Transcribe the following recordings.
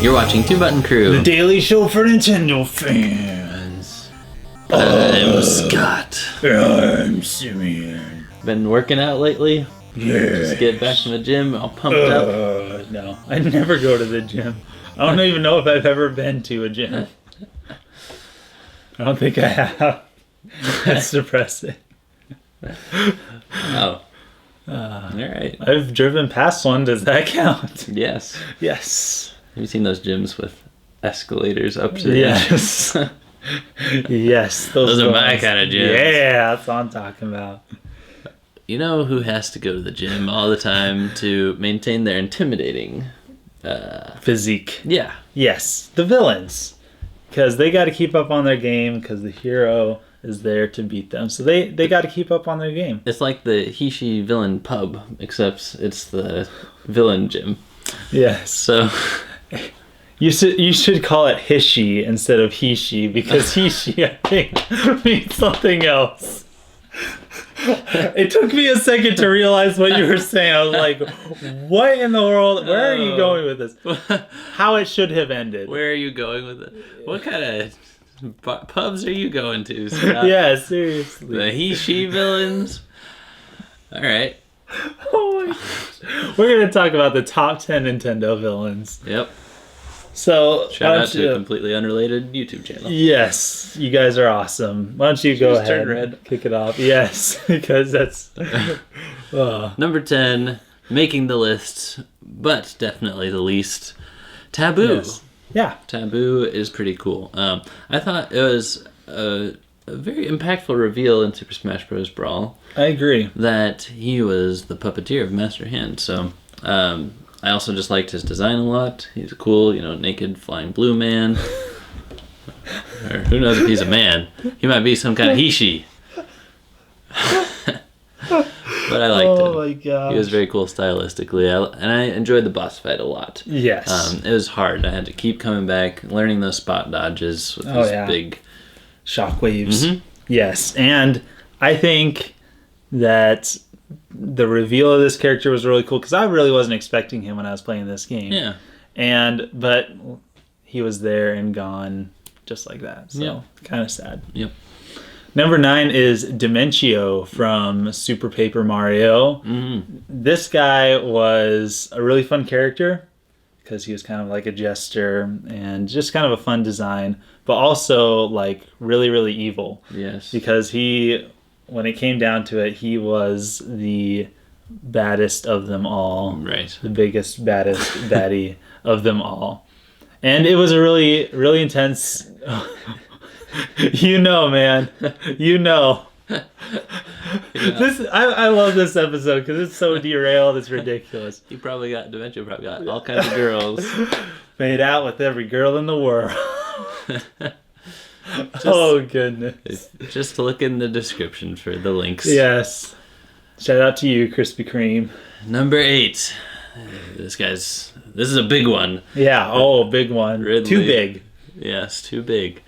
You're watching Two Button Crew. The daily show for Nintendo fans. I'm Scott. I'm Simeon. Been working out lately? Yeah. Just get back from the gym, all pumped up. No, I never go to the gym. I don't even know if I've ever been to a gym. I don't think I have. That's depressing. Oh. Alright. I've driven past one. Does that count? Yes. Yes. Have you seen those gyms with escalators up to the Yes. Yes. Those are my kind of gyms. Yeah, that's what I'm talking about. You know who has to go to the gym all the time to maintain their intimidating Physique. Yeah. Yes. The villains. Because they got to keep up on their game because the hero is there to beat them. So they got to keep up on their game. It's like the He-She villain pub, except it's the villain gym. Yes. So you should call it Hishi instead of He-She because He-She, I think, means something else. It took me a second to realize what you were saying. I was like, what in the world? Where are you going with this? How it should have ended. Where are you going with it? What kind of pubs are you going to, Scott? Yeah, seriously. The He-She villains? Alright. Oh my gosh. We're going to talk about the top 10 Nintendo villains. Yep. So, shout out to a completely unrelated YouTube channel. Yes, you guys are awesome. Why don't you go ahead turn red. Kick it off? Yes, because that's... Number 10, making the list, but definitely the least, Tamboo. Yes. Yeah. Tamboo is pretty cool. I thought it was a very impactful reveal in Super Smash Bros. Brawl. I agree. That he was the puppeteer of Master Hand. So, I also just liked his design a lot. He's a cool, naked flying blue man. Or who knows if he's a man. He might be some kind of He-She. But I liked him. Oh my god. He was very cool stylistically. And I enjoyed the boss fight a lot. Yes. It was hard. I had to keep coming back, learning those spot dodges with those big shockwaves. Mm-hmm. Yes. And I think that the reveal of this character was really cool because I really wasn't expecting him when I was playing this game. Yeah. But he was there and gone just like that. So kind of sad. Yep. Number 9 is Dimentio from Super Paper Mario. Mm-hmm. This guy was a really fun character because he was kind of like a jester and just kind of a fun design, but also like really, really evil. Yes. Because when it came down to it, he was the baddest of them all. Right. The biggest, baddest baddie of them all. And it was a really, really intense... man. I love this episode because it's so derailed. It's ridiculous. Dimentio probably got all kinds of girls. Made out with every girl in the world. Goodness. Just look in the description for the links. Yes. Shout out to you, Krispy Kreme. Number 8. This is a big one. Yeah. Big one. Ridley. Too big. Yes, too big.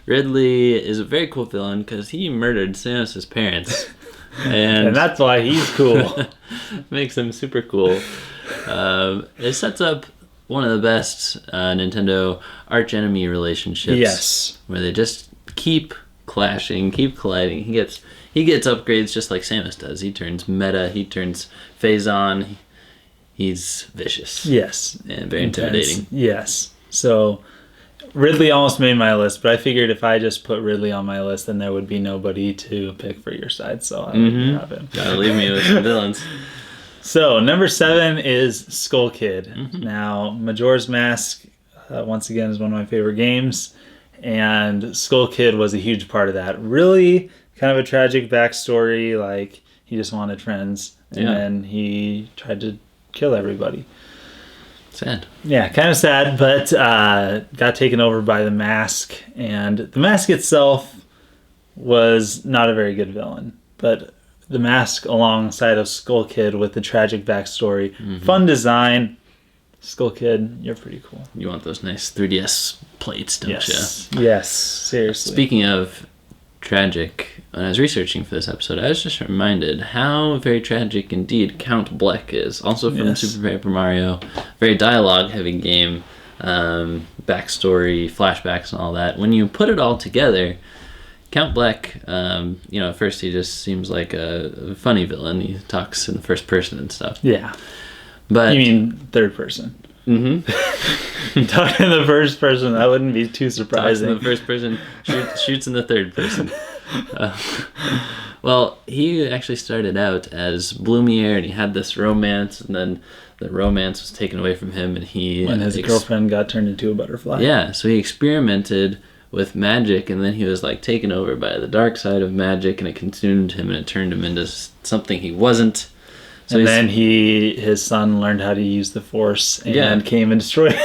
Ridley is a very cool villain because he murdered Samus' parents. And that's why he's cool. Makes him super cool. It sets up one of the best Nintendo arch-enemy relationships. Yes. Where they just keep clashing, keep colliding. He gets upgrades just like Samus does. He turns meta, he turns phase-on. He's vicious. Yes. And very intimidating. Yes. So... Ridley almost made my list, but I figured if I just put Ridley on my list, then there would be nobody to pick for your side, so I wouldn't have him. Gotta leave me with some villains. So, number 7 is Skull Kid. Mm-hmm. Now, Majora's Mask, once again, is one of my favorite games, and Skull Kid was a huge part of that. Really kind of a tragic backstory, like, he just wanted friends, and then he tried to kill everybody. Sad. Yeah, kind of sad, but got taken over by the mask. And the mask itself was not a very good villain. But the mask alongside of Skull Kid with the tragic backstory, fun design. Skull Kid, you're pretty cool. You want those nice 3DS plates, don't you? Yes, seriously. Speaking of tragic, when I was researching for this episode, I was just reminded how very tragic indeed Count Bleck is. Also from Super Paper Mario. Very dialogue-heavy game. backstory, flashbacks, and all that. When you put it all together, Count Bleck, at first he just seems like a funny villain. He talks in the first person and stuff. Yeah. But You mean third person? Mm-hmm. Talking in the first person, that wouldn't be too surprising. Talks in the first person, shoots in the third person. Well, he actually started out as Blumiere, and he had this romance, and then the romance was taken away from him, and when his girlfriend got turned into a butterfly. Yeah, so he experimented with magic, and then he was like taken over by the dark side of magic, and it consumed him, and it turned him into something he wasn't. So and then his son learned how to use the Force and came and destroyed.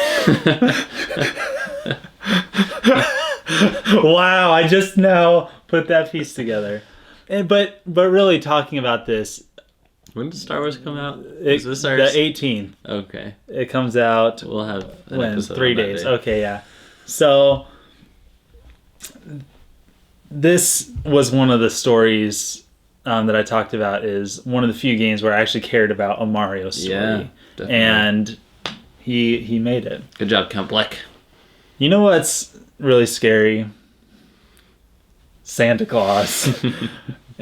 Wow, I just now put that piece together. But really talking about this, when does Star Wars come out? Is this the 18th? Okay. It comes out. We'll have an when episode 3 on that days. day. Okay, yeah. So this was one of the stories that I talked about. Is one of the few games where I actually cared about a Mario story. Yeah, definitely. And he made it. Good job, Count Bleck. You know what's really scary? Santa Claus.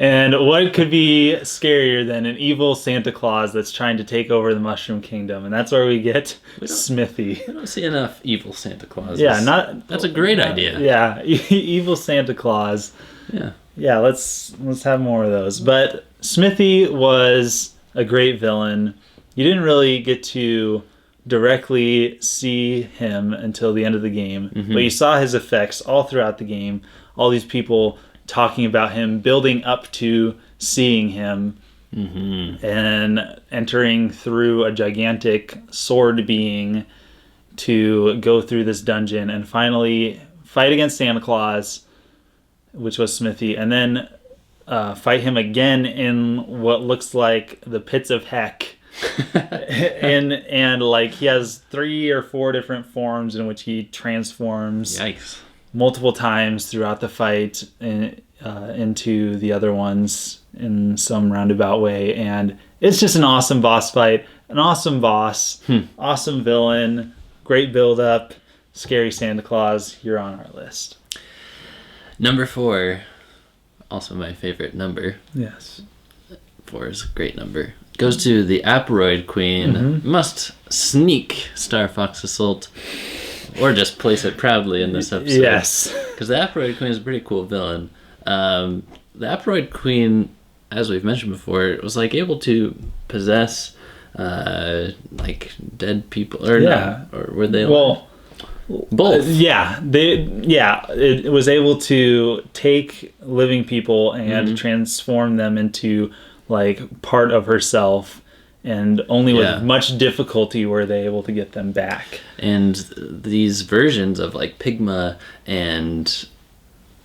And what could be scarier than an evil Santa Claus that's trying to take over the Mushroom Kingdom? And that's where we get Smithy. I don't see enough evil Santa Clauses. Yeah, That's a great idea. Yeah, evil Santa Claus. Yeah. Yeah, let's have more of those. But Smithy was a great villain. You didn't really get to directly see him until the end of the game, but you saw his effects all throughout the game. All these people talking about him, building up to seeing him, and entering through a gigantic sword being to go through this dungeon and finally fight against Santa Claus, which was Smithy, and then fight him again in what looks like the pits of heck. and like he has 3 or 4 different forms in which he transforms. Yikes. Multiple times throughout the fight into the other ones in some roundabout way, and it's just an awesome boss fight, an awesome boss, awesome villain, great build up, scary Santa Claus. You're on our list. Number 4, also my favorite number. Yes. 4 is a great number. Goes to the Aperoid Queen. Must sneak Star Fox Assault, or just place it proudly in this episode. Yes. Because the Aperoid Queen is a pretty cool villain. The Aperoid Queen, as we've mentioned before, was like able to possess like dead people, or not, or were they? Well, both. It was able to take living people and transform them into like part of herself, and only with much difficulty were they able to get them back. And these versions of like Pigma and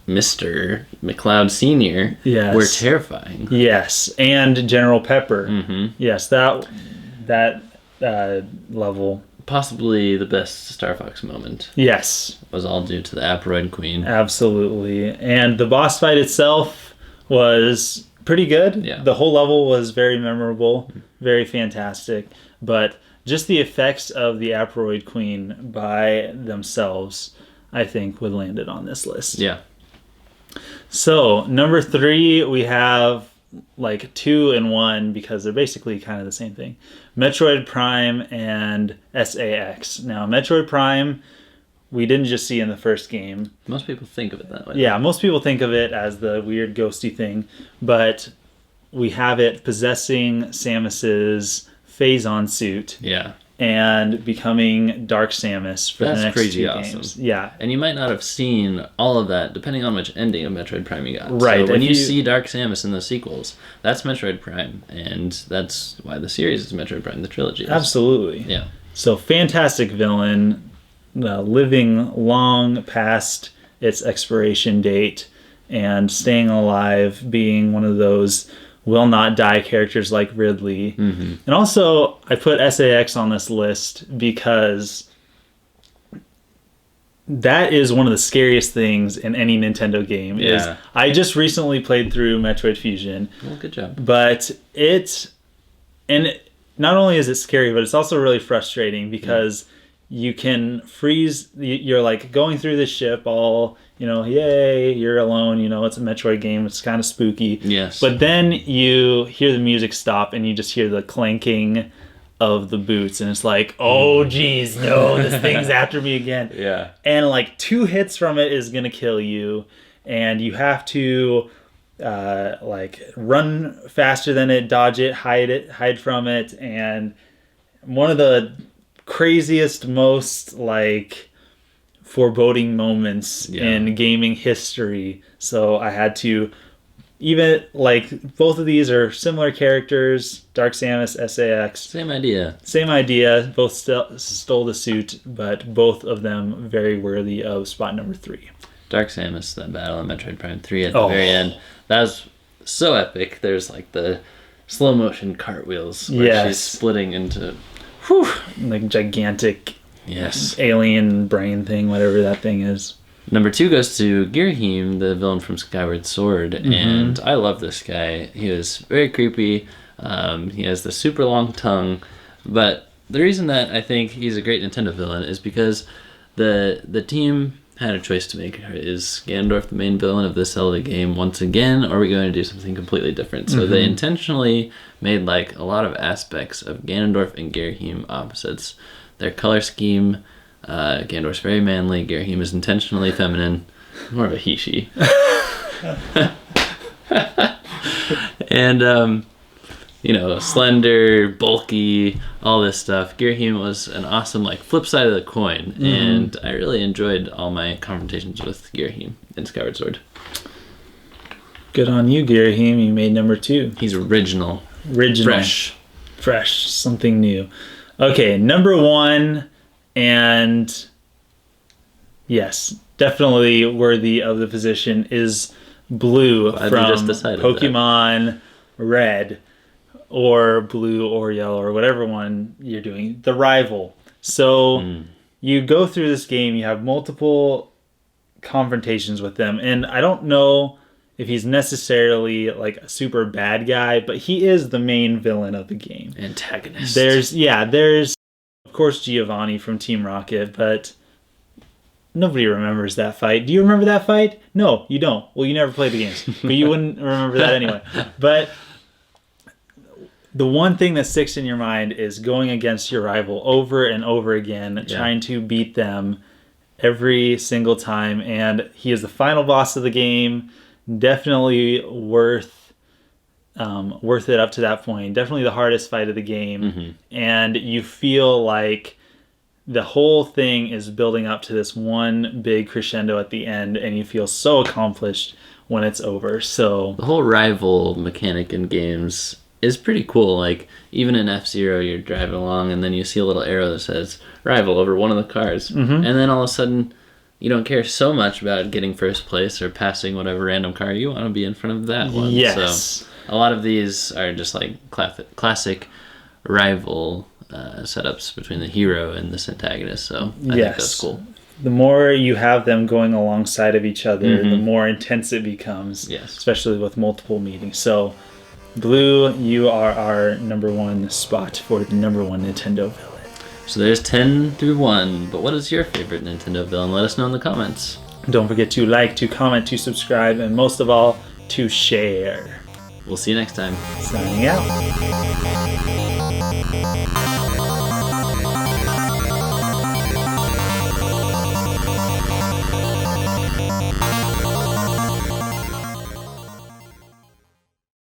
Mr. MacLeod Sr. were terrifying. Yes, and General Pepper. Yes, that level. Possibly the best Star Fox moment. Yes. Was all due to the Aperoid Queen. Absolutely. And the boss fight itself was pretty good. Yeah. The whole level was very memorable, very fantastic. But just the effects of the Aperoid Queen by themselves, I think, would land it on this list. Yeah. So, number 3, we have like 2 and 1 because they're basically kind of the same thing. Metroid Prime and SAX. Now, Metroid Prime, we didn't just see in the first game. Most people think of it that way. Yeah, most people think of it as the weird ghosty thing, but we have it possessing Samus's Phazon suit. Yeah. And becoming Dark Samus for the next crazy 2 awesome. games. Yeah. And you might not have seen all of that depending on which ending of Metroid Prime you got. Right. So when you see Dark Samus in the sequels, that's Metroid Prime, and that's why the series is Metroid Prime, the trilogy is. Absolutely. Yeah. So fantastic villain, living long past its expiration date and staying alive, being one of those will not die characters like Ridley. And also, I put SAX on this list because that is one of the scariest things in any Nintendo game. Yeah. I just recently played through Metroid Fusion. Well, good job. But not only is it scary, but it's also really frustrating because you can freeze. You're like going through the ship, all yay, you're alone. It's a Metroid game. It's kind of spooky. Yes. But then you hear the music stop, and you just hear the clanking of the boots, and it's like, oh geez, no, this thing's after me again. Yeah. And like 2 hits from it is gonna kill you, and you have to like run faster than it, dodge it, hide from it. And one of the craziest, most like foreboding moments in gaming history. So I had to, even like both of these are similar characters, Dark Samus, SAX. Same idea. Both stole the suit, but both of them very worthy of spot number 3. Dark Samus, that battle in Metroid Prime 3 at the very end. That was so epic. There's like the slow motion cartwheels where she's splitting into like gigantic alien brain thing, whatever that thing is. Number 2 goes to Girahim, the villain from Skyward Sword, and I love this guy. He was very creepy. He has the super long tongue, but the reason that I think he's a great Nintendo villain is because the team had a choice to make. Is Ganondorf the main villain of this Zelda game once again, or are we going to do something completely different? So they intentionally made like a lot of aspects of Ganondorf and Girahim opposites. Their color scheme, Ganondorf's very manly, Girahim is intentionally feminine, more of a he-she. And slender, bulky, all this stuff. Girahim was an awesome like flip side of the coin, and I really enjoyed all my confrontations with Girahim in Skyward Sword. Good on you, Girahim. You made number 2. He's original. Fresh, something new. Okay, number 1, and yes, definitely worthy of the position is Blue from Pokemon Red, or Blue or Yellow, or whatever one you're doing. The rival. So you go through this game, you have multiple confrontations with them, and I don't know if he's necessarily like a super bad guy, but he is the main villain of the game. Antagonist. There's of course Giovanni from Team Rocket, but nobody remembers that fight. Do you remember that fight? No, you don't. Well, you never played the games, but you wouldn't remember that anyway. But the one thing that sticks in your mind is going against your rival over and over again, trying to beat them every single time, and he is the final boss of the game. Definitely worth it up to that point. Definitely the hardest fight of the game. And you feel like the whole thing is building up to this one big crescendo at the end, and you feel so accomplished when it's over. So the whole rival mechanic in games is pretty cool. Like even in F-Zero, you're driving along and then you see a little arrow that says rival over one of the cars, and then all of a sudden you don't care so much about getting first place or passing whatever random car. You want to be in front of that one. Yes. So a lot of these are just like classic rival setups between the hero and this antagonist. So I think that's cool. The more you have them going alongside of each other, the more intense it becomes. Yes. Especially with multiple meetings. So Blue, you are our number 1 spot for the number 1 Nintendo villain. So there's 10 through 1, but what is your favorite Nintendo villain? Let us know in the comments. Don't forget to like, to comment, to subscribe, and most of all, to share. We'll see you next time. Signing out.